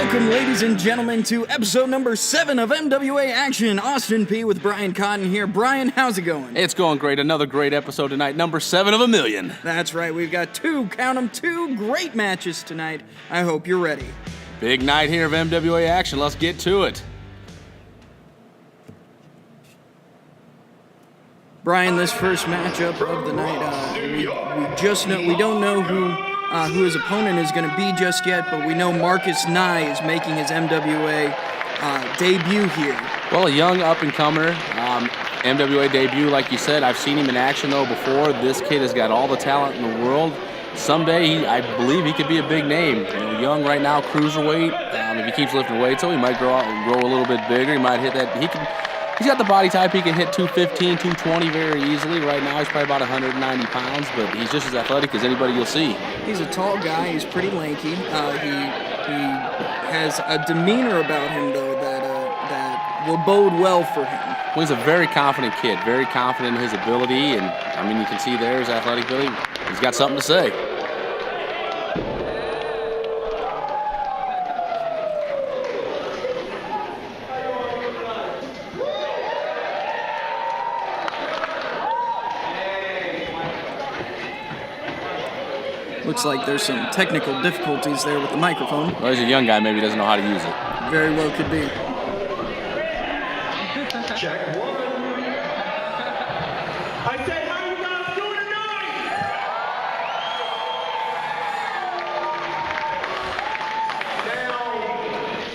Welcome, ladies and gentlemen, to episode number 7 of MWA Action. Austin P. with Brian Cotton here. Brian, how's it going? It's going great. Another great episode tonight. Number 7 of a million. That's right. We've got two great matches tonight. I hope you're ready. Big night here of MWA Action. Let's get to it. Brian, this first matchup of the night, we don't know who his opponent is going to be just yet, but we know Marcus Nye is making his MWA debut here. Well, a young up-and-comer, MWA debut, like you said. I've seen him in action, though, before. This kid has got all the talent in the world. Someday, I believe he could be a big name. Young right now, cruiserweight. If he keeps lifting weights, so he might grow a little bit bigger. He might hit that. He's got the body type. He can hit 215, 220 very easily. Right now, he's probably about 190 pounds, but he's just as athletic as anybody you'll see. He's a tall guy. He's pretty lanky. He has a demeanor about him, though, that will bode well for him. Well, he's a very confident kid, very confident in his ability, and, I mean, you can see there his athletic ability. He's got something to say. Looks like there's some technical difficulties there with the microphone. Well, he's a young guy, maybe he doesn't know how to use it. Very well could be. Check one. I said, how you guys doing tonight? Now,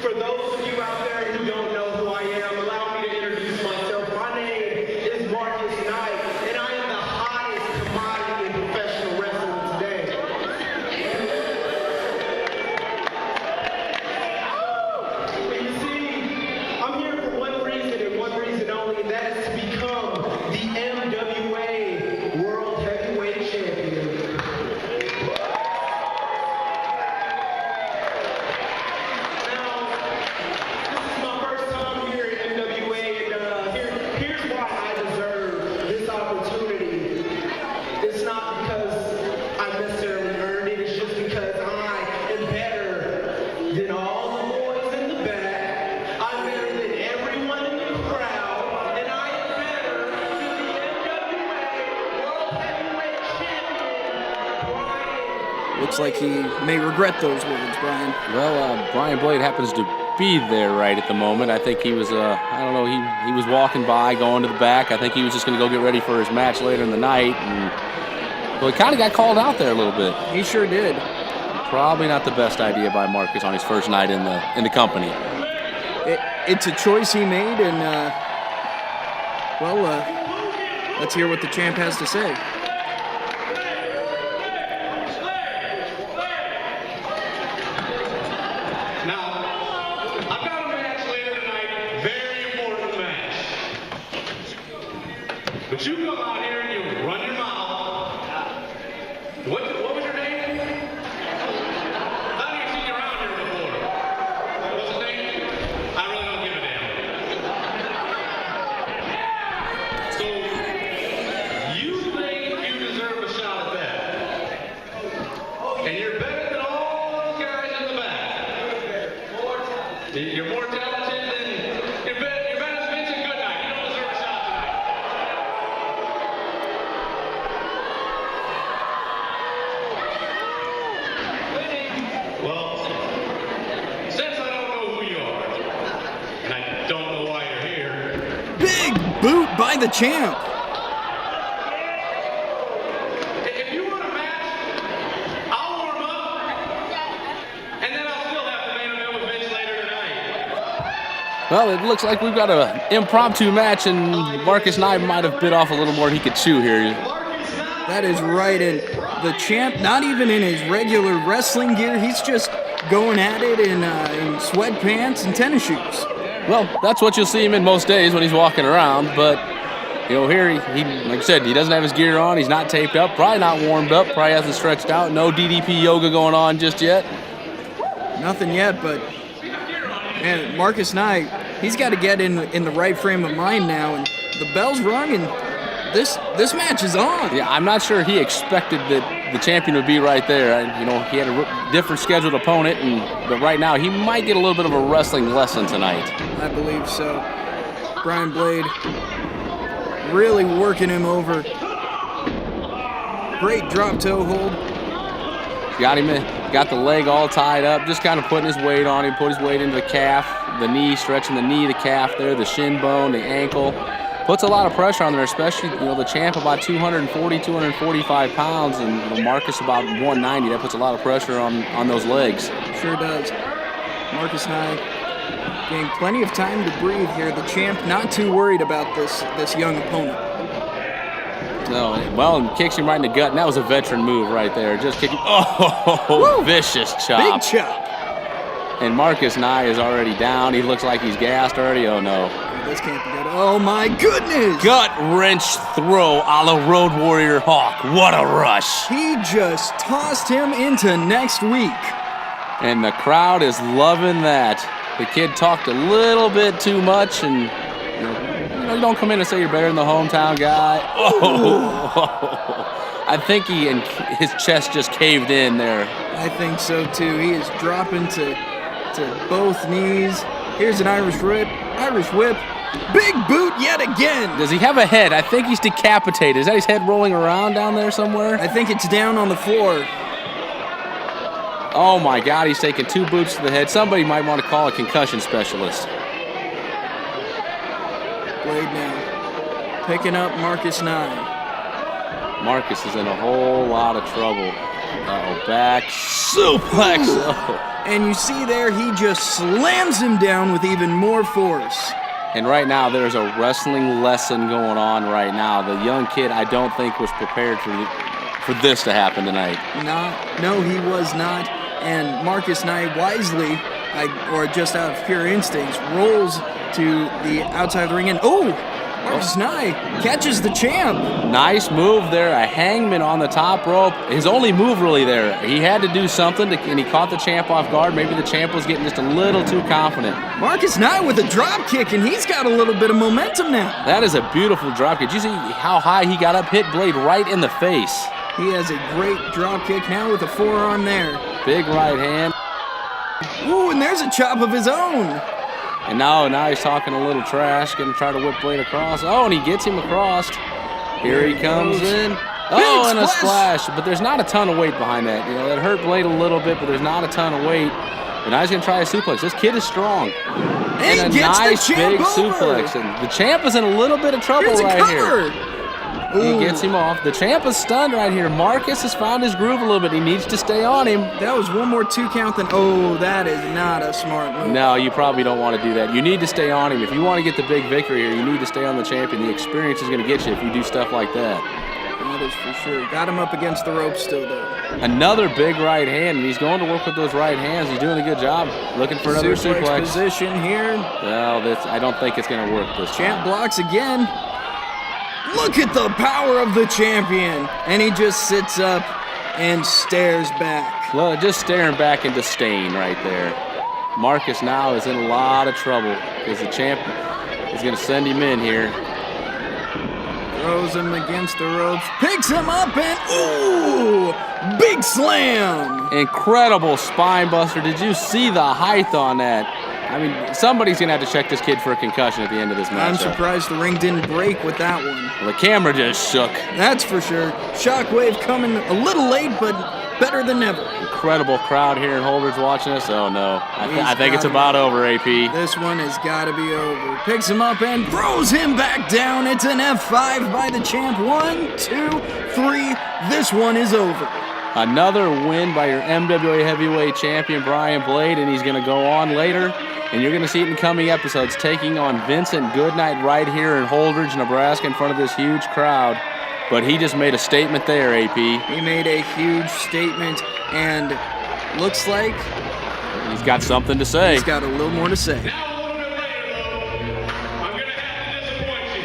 for those of you out there who don't know who I am, allow me to introduce myself. My name is Marcus Knight, and I am the hottest commodity in professional wrestling today. You see, I'm here for one reason and one reason only, and that is to become the MWA World Heavyweight Champion. Now, this is my first time here at MWA, and here's why I deserve this opportunity. It's not because I necessarily earned it, it's just because I am better than all the boys in the back. I'm better than everyone in the crowd, and I am better than the MWA World Heavyweight Champion, Brian. Looks like he may regret those words, Brian. Well, Brian Blade happens to be there right at the moment. I think he was, he was walking by, going to the back. I think he was just going to go get ready for his match later in the night. And, well, he kind of got called out there a little bit. He sure did. Probably not the best idea by Marcus on his first night in the company. It's a choice he made, and, let's hear what the champ has to say. Now, I've got a match later tonight, very important match. But you come out here and you run your mouth. What was your name? I haven't even seen you around here before. What's his name? I really don't give a damn. So, you think you deserve a shot at that. And you're better than all those guys in the back. You're more talented than you're better than Vincent Goodnight. You don't deserve a shot tonight. Well, since I don't know who you are, and I don't know why you're here, Big boot by the champ. if you want a match, I'll warm up, and then I'll still have to main event with Vince later tonight. Well, it looks like we've got an impromptu match, and Marcus Nye might have bit off a little more than he could chew here. That is right, and the champ, not even in his regular wrestling gear, he's just going at it in sweatpants and tennis shoes. Well, that's what you'll see him in most days when he's walking around, but, here, he like I said, he doesn't have his gear on, he's not taped up, probably not warmed up, probably hasn't stretched out, no DDP yoga going on just yet. Nothing yet, but man, Marcus Nye, he's got to get in the right frame of mind now, and the bell's rung, and this match is on. Yeah, I'm not sure he expected that the champion would be right there. You know, he had a different scheduled opponent, but right now he might get a little bit of a wrestling lesson tonight. I believe so. Brian Blade really working him over. Great drop toe hold. Got him in, got the leg all tied up, just kind of putting his weight on him, put his weight into the calf, the knee, stretching the knee, the calf there, the shin bone, the ankle. Puts a lot of pressure on there, especially, you know, the champ about 240, 245 pounds, and you know, Marcus about 190. That puts a lot of pressure on those legs. Sure does. Marcus Nye getting plenty of time to breathe here. The champ not too worried about this young opponent. No, well, and kicks him right in the gut, and that was a veteran move right there. Just kicking. Oh, Woo! Vicious chop. Big chop. And Marcus Nye is already down. He looks like he's gassed already. Oh, no. This can't be good. Oh, my goodness. Gut wrench throw a la Road Warrior Hawk. What a rush. He just tossed him into next week. And the crowd is loving that. The kid talked a little bit too much, and you don't come in and say you're better than the hometown guy. Oh, I think his chest just caved in there. I think so too. He is dropping to both knees. Here's an Irish whip. Big boot yet again. Does he have a head? I think he's decapitated. Is that his head rolling around down there somewhere? I think it's down on the floor. Oh my God, he's taking 2 boots to the head. Somebody might want to call a concussion specialist. Blade now picking up Marcus Nye. Marcus is in a whole lot of trouble. Uh-oh, back suplex. Oh. And you see there, he just slams him down with even more force. And right now, there's a wrestling lesson going on right now. The young kid, I don't think, was prepared for this to happen tonight. No, he was not. And Marcus Nye wisely, or just out of pure instincts, rolls to the outside of the ring, and Marcus Nye catches the champ. Nice move there, a hangman on the top rope. His only move really there. He had to do something, and he caught the champ off guard. Maybe the champ was getting just a little too confident. Marcus Nye with a drop kick, and he's got a little bit of momentum now. That is a beautiful drop kick. Did you see how high he got up? Hit Blade right in the face. He has a great drop kick now with a forearm there. Big right hand. Ooh, and there's a chop of his own. And now he's talking a little trash, going to try to whip Blade across. Oh, and he gets him across. Here he comes in. Oh, and a splash. But there's not a ton of weight behind that. You know, that hurt Blade a little bit, but there's not a ton of weight. And now he's going to try a suplex. This kid is strong. And a nice big suplex. And the champ is in a little bit of trouble right here. He gets him off. The champ is stunned right here. Marcus has found his groove a little bit. He needs to stay on him. That was one more 2 count than, that is not a smart move. No, you probably don't want to do that. You need to stay on him. If you want to get the big victory here, you need to stay on the champion. The experience is going to get you if you do stuff like that. That is for sure. Got him up against the ropes still, though. Another big right hand, and he's going to work with those right hands. He's doing a good job. Looking for another suplex. Position here. Well, I don't think it's going to work this time. Champ blocks again. Look at the power of the champion. And he just sits up and stares back. Well, just staring back in disdain right there. Marcus now is in a lot of trouble because the champ is going to send him in here. Throws him against the ropes, picks him up, and big slam. Incredible spine buster. Did you see the height on that? I mean, somebody's going to have to check this kid for a concussion at the end of this match. I'm surprised the ring didn't break with that one. Well, the camera just shook. That's for sure. Shockwave coming a little late, but better than never. Incredible crowd here in Holdridge watching us. Oh, no. I think it's about over, AP. This one has got to be over. Picks him up and throws him back down. It's an F5 by the champ. 1, 2, 3. This one is over. Another win by your MWA heavyweight champion, Brian Blade, and he's going to go on later. And you're going to see it in coming episodes, taking on Vincent Goodnight right here in Holdridge, Nebraska, in front of this huge crowd. But he just made a statement there, AP. He made a huge statement, and looks like he's got something to say. He's got a little more to say. I'm going to have to disappoint you,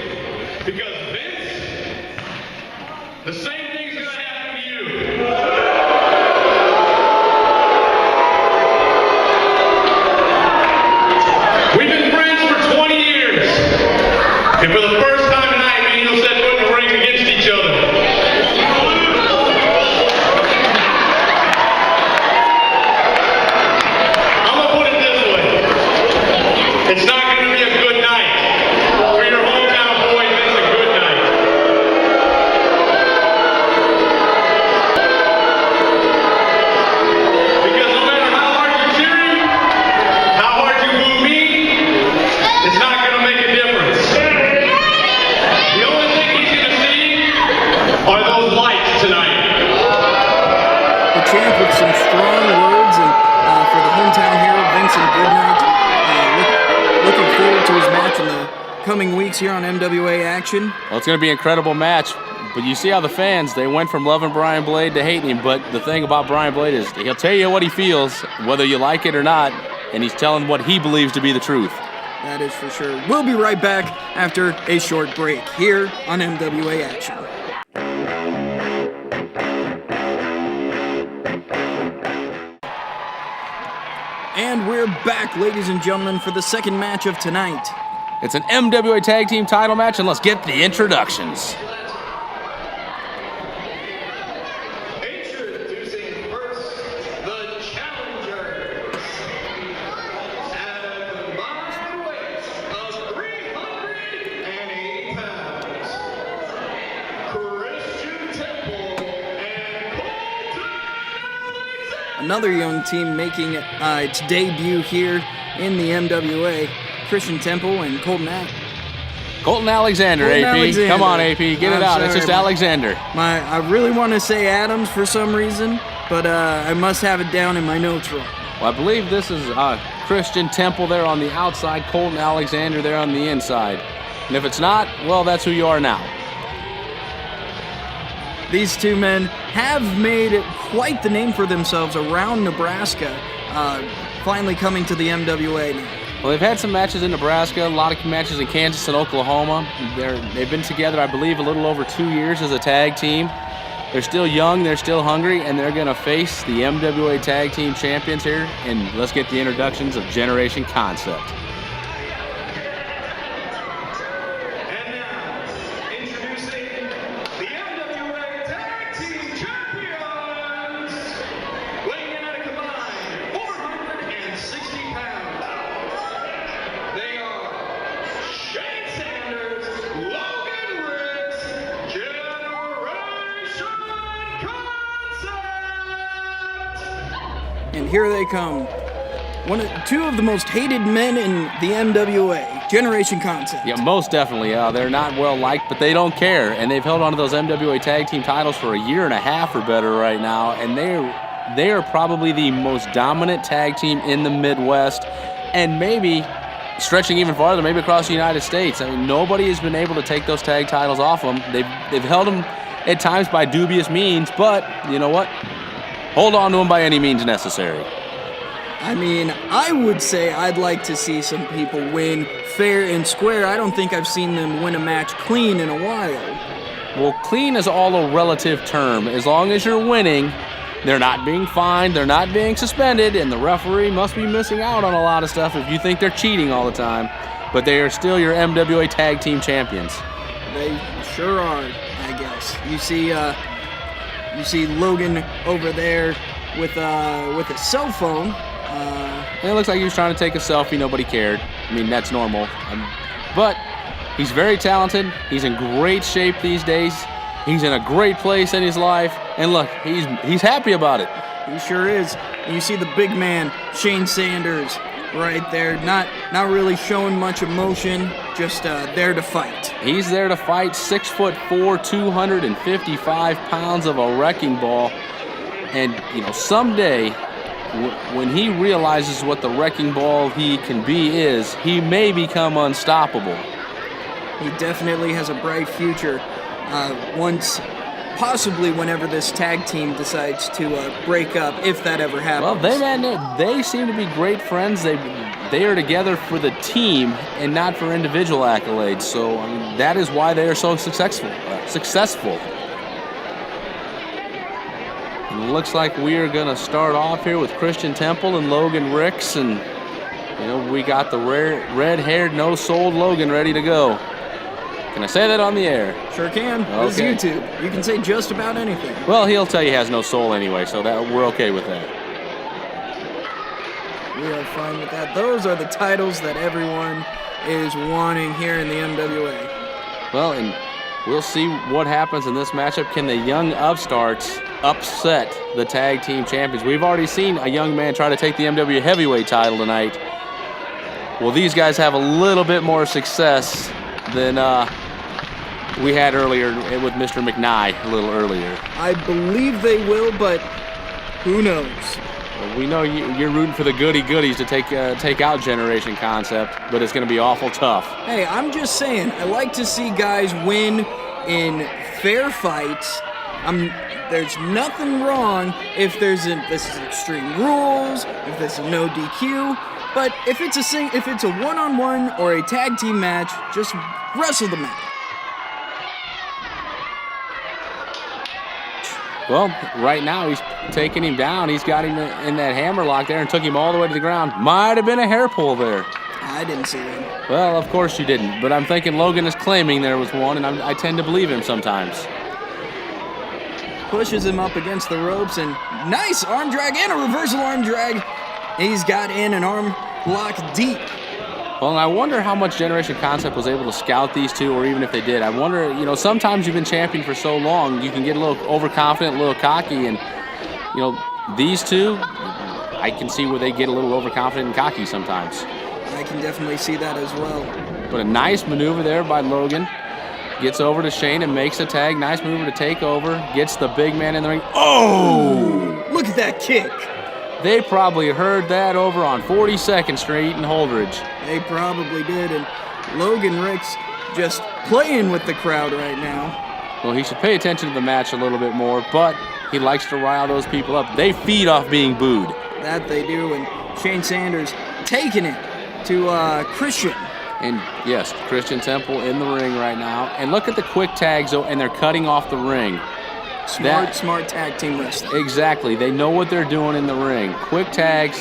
because Vince, the same thing's going to happen to you. We've been friends for 20 years, and for the first time tonight, me and you'll set foot in the ring against each other. strong words and for the hometown hero, Vincent Goodnight. Looking forward to his match in the coming weeks here on MWA Action. Well, it's going to be an incredible match. But you see how the fans, they went from loving Brian Blade to hating him. But the thing about Brian Blade is he'll tell you what he feels, whether you like it or not, and he's telling what he believes to be the truth. That is for sure. We'll be right back after a short break here on MWA Action. And we're back, ladies and gentlemen, for the second match of tonight. It's an MWA Tag Team title match, and let's get the introductions. Introducing first, the challengers. At a combined weight of 380 pounds, Christian Temple and Colton Alexander. Another young team making its debut here in the MWA. Christian Temple and Colton Alexander, Colton AP. Alexander. Come on, AP. Get it out. It's just Alexander. I really want to say Adams for some reason, but I must have it down in my notes wrong. Well, I believe this is Christian Temple there on the outside, Colton Alexander there on the inside. And if it's not, well, that's who you are now. These two men have made quite the name for themselves around Nebraska, finally coming to the MWA now. Well, they've had some matches in Nebraska, a lot of matches in Kansas and Oklahoma. They've been together, I believe, a little over 2 years as a tag team. They're still young, they're still hungry, and they're going to face the MWA Tag Team Champions here. And let's get the introductions of Generation Concept. And now, introducing the MWA Tag Team Champions, weighing in at a combined 460 pounds. They are Shane Sanders, Logan Riggs, Generation Concept. And here they come. Two of the most hated men in the MWA, Generation Concept. Yeah, most definitely. They're not well liked, but they don't care. And they've held on to those MWA Tag Team titles for a year and a half or better right now. And they are probably the most dominant tag team in the Midwest. And maybe stretching even farther, maybe across the United States. I mean, nobody has been able to take those tag titles off them. They've held them at times by dubious means, but you know what? Hold on to them by any means necessary. I mean, I would say I'd like to see some people win fair and square. I don't think I've seen them win a match clean in a while. Well, clean is all a relative term. As long as you're winning, they're not being fined, they're not being suspended, and the referee must be missing out on a lot of stuff if you think they're cheating all the time. But they are still your MWA Tag Team Champions. They sure are, I guess. You see Logan over there with a cell phone. And it looks like he was trying to take a selfie. Nobody cared. I mean, that's normal. But he's very talented. He's in great shape these days. He's in a great place in his life. And look, he's happy about it. He sure is. And you see the big man, Shane Sanders, right there. Not really showing much emotion, just there to fight. He's there to fight. 6'4", 255 pounds of a wrecking ball. And, you know, someday, when he realizes what the wrecking ball he can be is, he may become unstoppable. He definitely has a bright future. Possibly whenever this tag team decides to break up, if that ever happens. Well, they seem to be great friends. They are together for the team and not for individual accolades. So I mean, that is why they are so successful. And it looks like we are going to start off here with Christian Temple and Logan Ricks, and you know we got the red-haired, no-souled Logan ready to go. Can I say that on the air? Sure can. This is YouTube. You can say just about anything. Well, he'll tell you he has no soul anyway, so we're okay with that. We are fine with that. Those are the titles that everyone is wanting here in the MWA. Well, and we'll see what happens in this matchup. Can the young upstarts upset the tag team champions? We've already seen a young man try to take the MWA heavyweight title tonight. Will these guys have a little bit more success than we had earlier with Mr. McKnight a little earlier? I believe they will, but Who knows? Well, we know you're rooting for the goodies to take out Generation Concept, but it's going to be awful tough. Hey, I'm just saying, I like to see guys win in fair fights. There's nothing wrong if this is Extreme Rules, if this is no DQ, but if it's a one-on-one or a tag team match, just wrestle the match. Well, right now he's taking him down. He's got him in that hammerlock there and took him all the way to the ground. Might have been a hair pull there. I didn't see that. Well, of course you didn't, but I'm thinking Logan is claiming there was one, and I tend to believe him sometimes. Pushes him up against the ropes, and nice arm drag and a reversal arm drag. He's got in an arm lock deep. Well, and I wonder how much Generation Concept was able to scout these two, or even if they did. I wonder, sometimes you've been champion for so long, you can get a little overconfident, a little cocky, and, these two, I can see where they get a little overconfident and cocky sometimes. I can definitely see that as well. But a nice maneuver there by Logan. Gets over to Shane and makes a tag. Nice maneuver to take over. Gets the big man in the ring. Oh! Look at that kick. They probably heard that over on 42nd Street in Holdridge. They probably did, and Logan Ricks just playing with the crowd right now. Well, he should pay attention to the match a little bit more, but he likes to rile those people up. They feed off being booed. That they do, and Shane Sanders taking it to Christian. And yes, Christian Temple in the ring right now. And look at the quick tags, and they're cutting off the ring. Smart tag team wrestling. Exactly. They know what they're doing in the ring. Quick tags,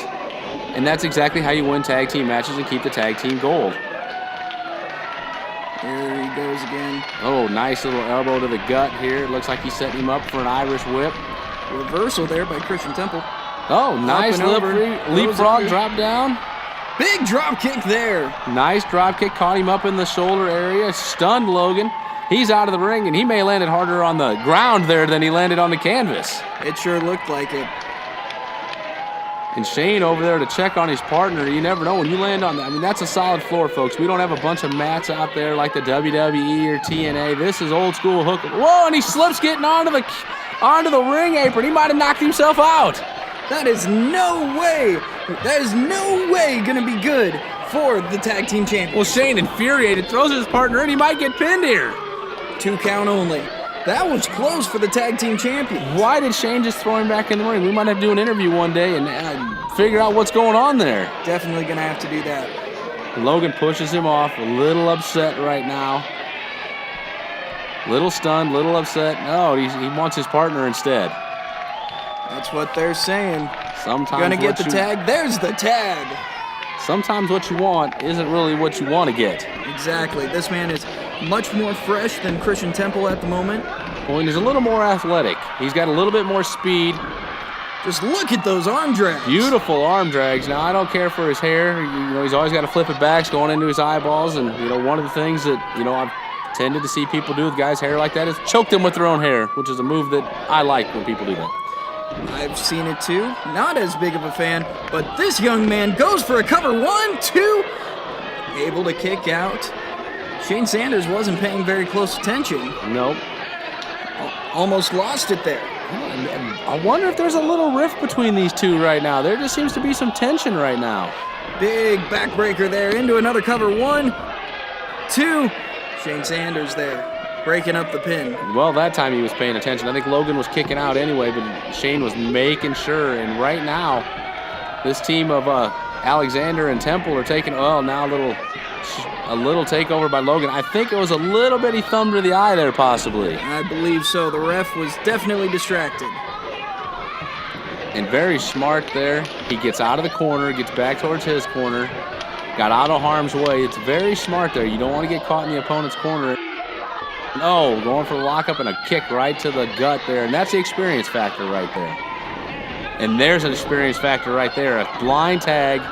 and that's exactly how you win tag team matches and keep the tag team gold. There he goes again. Oh, nice little elbow to the gut here. It looks like he's setting him up for an Irish whip. Reversal there by Christian Temple. Oh, nice leapfrog drop down. Big drop kick there. Nice drop kick. Caught him up in the shoulder area. Stunned Logan. He's out of the ring, and he may have landed harder on the ground there than he landed on the canvas. It sure looked like it. And Shane over there to check on his partner. You never know when you land on that. I mean, that's a solid floor, folks. We don't have a bunch of mats out there like the WWE or TNA. This is old school hook. Whoa, and he slips getting onto the ring apron. He might have knocked himself out. That is no way going to be good for the tag team champion. Well, Shane, infuriated, throws his partner in. He might get pinned here. 2 count only. That was close for the tag team champion. Why did Shane just throw him back in the ring? We might have to do an interview one day and figure out what's going on there. Definitely going to have to do that. Logan pushes him off, a little upset right now. Little stunned, little upset. No, he wants his partner instead. That's what they're saying. Sometimes gonna get the tag. There's the tag. Sometimes what you want isn't really what you want to get. Exactly. This man is much more fresh than Christian Temple at the moment. Well, and he's a little more athletic. He's got a little bit more speed. Just look at those arm drags. Beautiful arm drags. Now, I don't care for his hair. He's always got to flip it back, going into his eyeballs. And, one of the things that, I've tended to see people do with guys' hair like that is choke them with their own hair, which is a move that I like when people do that. I've seen it too. Not as big of a fan, but this young man goes for a cover. 1, 2. Able to kick out. Shane Sanders wasn't paying very close attention. Nope. Almost lost it there. I wonder if there's a little rift between these two right now. There just seems to be some tension right now. Big backbreaker there into another cover. 1, 2. Shane Sanders there. Breaking up the pin. Well, that time he was paying attention. I think Logan was kicking out anyway, but Shane was making sure. And right now, this team of Alexander and Temple are taking, now a little takeover by Logan. I think it was a little bitty thumb to the eye there, possibly. I believe so. The ref was definitely distracted. And very smart there. He gets out of the corner, gets back towards his corner, got out of harm's way. It's very smart there. You don't want to get caught in the opponent's corner. Oh, going for the lockup and a kick right to the gut there. And that's the experience factor right there. And there's an experience factor right there. A blind tag.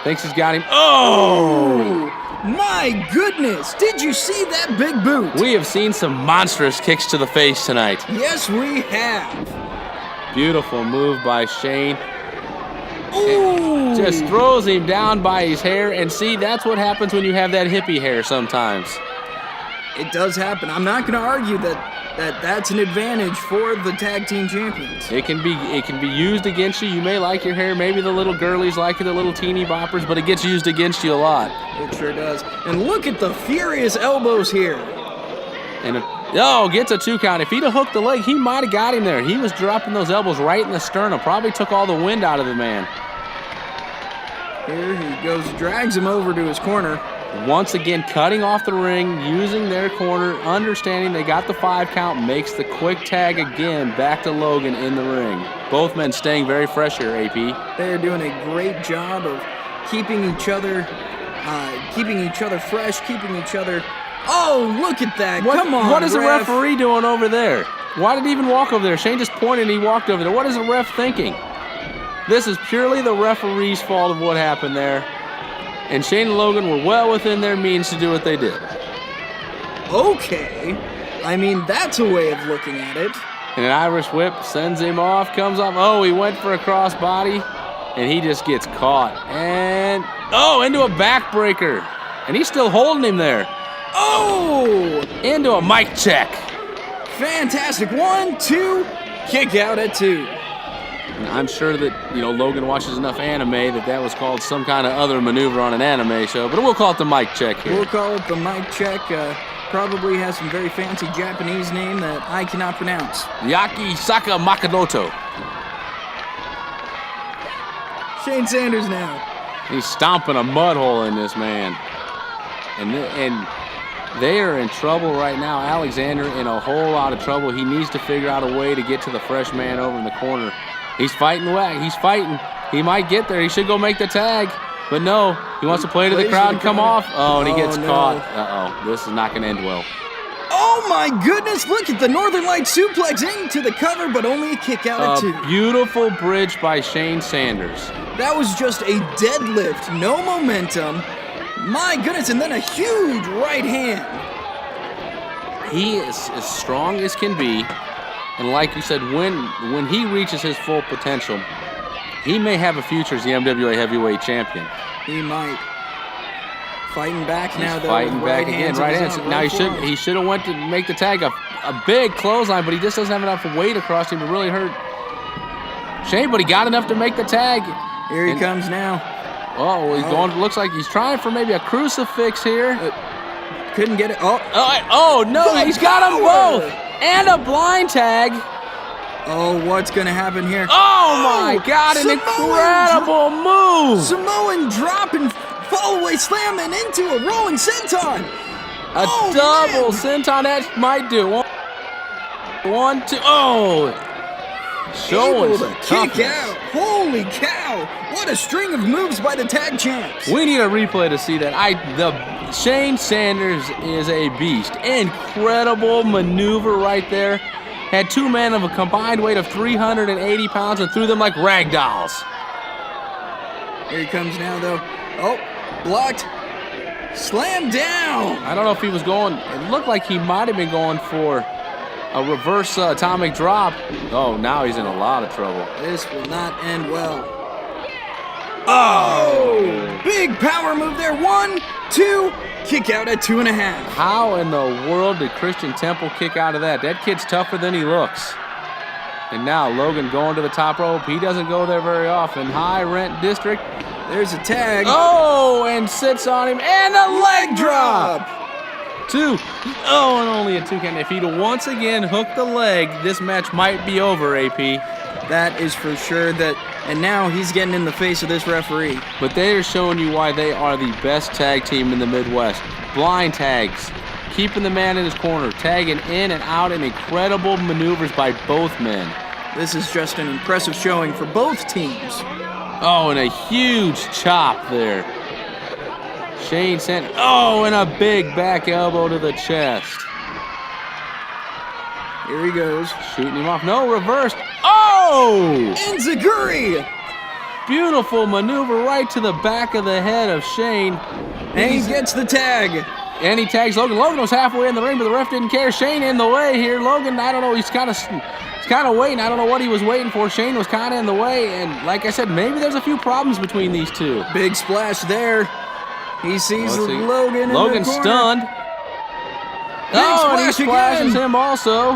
Thinks he's got him. Oh! My goodness! Did you see that big boot? We have seen some monstrous kicks to the face tonight. Yes, we have. Beautiful move by Shane. Ooh! It just throws him down by his hair. And see, that's what happens when you have that hippie hair sometimes. It does happen. I'm not going to argue that's an advantage for the tag team champions. It can be used against you. You may like your hair. Maybe the little girlies like it, the little teeny boppers, but it gets used against you a lot. It sure does. And look at the furious elbows here. And gets a 2 count. If he'd have hooked the leg, he might have got him there. He was dropping those elbows right in the sternum. Probably took all the wind out of the man. Here he goes, drags him over to his corner. Once again, cutting off the ring, using their corner, understanding they got the 5 count, makes the quick tag again back to Logan in the ring. Both men staying very fresh here, AP. They're doing a great job of keeping each other fresh, keeping each other. Oh, look at that. Come on, what is the ref. referee doing over there? Why did he even walk over there? Shane just pointed and he walked over there. What is the ref thinking? This is purely the referee's fault of what happened there. And Shane and Logan were well within their means to do what they did. Okay. I mean, that's a way of looking at it. And an Irish whip sends him off, comes off. Oh, he went for a crossbody, and he just gets caught. And, into a backbreaker. And he's still holding him there. Oh! Into a mic check. Fantastic. 1, 2, kick out at 2. And I'm sure that, Logan watches enough anime that was called some kind of other maneuver on an anime show, but we'll call it the mic check here. We'll call it the mic check. Probably has some very fancy Japanese name that I cannot pronounce. Yaki Saka Makadoto. Shane Sanders now. He's stomping a mud hole in this man. And they are in trouble right now. Alexander in a whole lot of trouble. He needs to figure out a way to get to the fresh man over in the corner. He's fighting away. He's fighting. He might get there. He should go make the tag. But no, he wants to play to the crowd and come off. Oh, and he gets caught. Uh-oh, this is not going to end well. Oh my goodness, look at the Northern Light suplex into the cover, but only a kick out at 2. Beautiful bridge by Shane Sanders. That was just a deadlift, no momentum. My goodness, and then a huge right hand. He is as strong as can be. And like you said, when he reaches his full potential, he may have a future as the MWA heavyweight champion. He might. Fighting back He's now, though. Fighting back again, right hands. Now he should have went to make the tag a big clothesline, but he just doesn't have enough weight across him to really hurt Shane. But he got enough to make the tag. Here he comes now. Oh, he's going. Looks like he's trying for maybe a crucifix here. Couldn't get it. Oh no! He's got them both. And a blind tag. Oh, what's going to happen here? Oh, my God, an incredible move. Samoan drop and fall away slam and into a rolling senton. A double senton, that might do. 1, 2, showing some kick toughness. out. Holy cow. What a string of moves by the tag champs. We need a replay to see that. Shane Sanders is a beast. Incredible maneuver right there. Had 2 men of a combined weight of 380 pounds and threw them like rag dolls. Here he comes now, though. Oh, blocked. Slam down. I don't know if he was going. It looked like he might have been going for a reverse atomic drop. Oh, now he's in a lot of trouble. This will not end well. Oh! Big power move there. 1, 2, kick out at 2.5. How in the world did Christian Temple kick out of that? That kid's tougher than he looks. And now Logan going to the top rope. He doesn't go there very often. High rent district. There's a tag. Oh, and sits on him. And a leg drop. 2. Oh, and only a 2 count. If he'd once again hooked the leg, this match might be over, AP. That is for sure. And now he's getting in the face of this referee. But they are showing you why they are the best tag team in the Midwest. Blind tags, keeping the man in his corner, tagging in and out, and incredible maneuvers by both men. This is just an impressive showing for both teams. Oh, and a huge chop there. Shane Sanders. Oh, and a big back elbow to the chest. Here he goes. Shooting him off. No, reversed. Oh! Enziguri! Beautiful maneuver right to the back of the head of Shane. And he gets the tag. And he tags Logan. Logan was halfway in the ring, but the ref didn't care. Shane in the way here. Logan, I don't know, he's kind of waiting. I don't know what he was waiting for. Shane was kind of in the way. And like I said, maybe there's a few problems between these two. Big splash there. He sees Logan in Logan's the corner. stunned. Oh, and he splash splashes again. him also.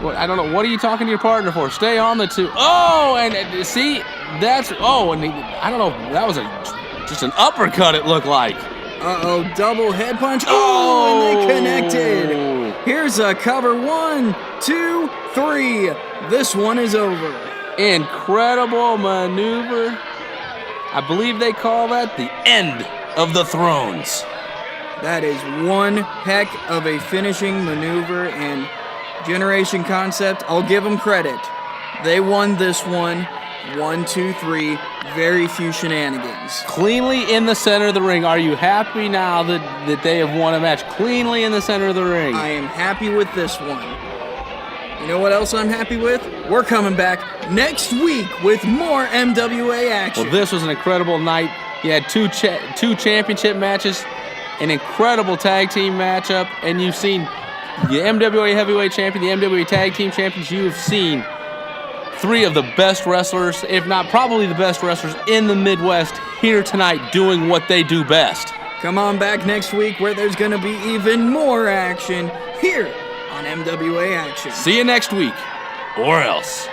What, I don't know. What are you talking to your partner for? Stay on the two. Oh, and see, that's, oh, and I don't know. That was just an uppercut, it looked like. Uh-oh, double head punch. Oh, and they connected. Here's a cover. 1, 2, 3. This one is over. Incredible maneuver. I believe they call that the end of the thrones. That is one heck of a finishing maneuver, and Generation Concept, I'll give them credit. They won this one. 1, 2, 3. Very few shenanigans. Cleanly in the center of the ring. Are you happy now that they have won a match cleanly in the center of the ring? I am happy with this one. You know what else I'm happy with? We're coming back next week with more MWA action. Well, this was an incredible night. You had two championship matches, an incredible tag team matchup, and you've seen the MWA Heavyweight Champion, the MWA Tag Team Champions. You have seen 3 of the best wrestlers, if not probably the best wrestlers in the Midwest, here tonight doing what they do best. Come on back next week where there's going to be even more action here on MWA Action. See you next week, or else.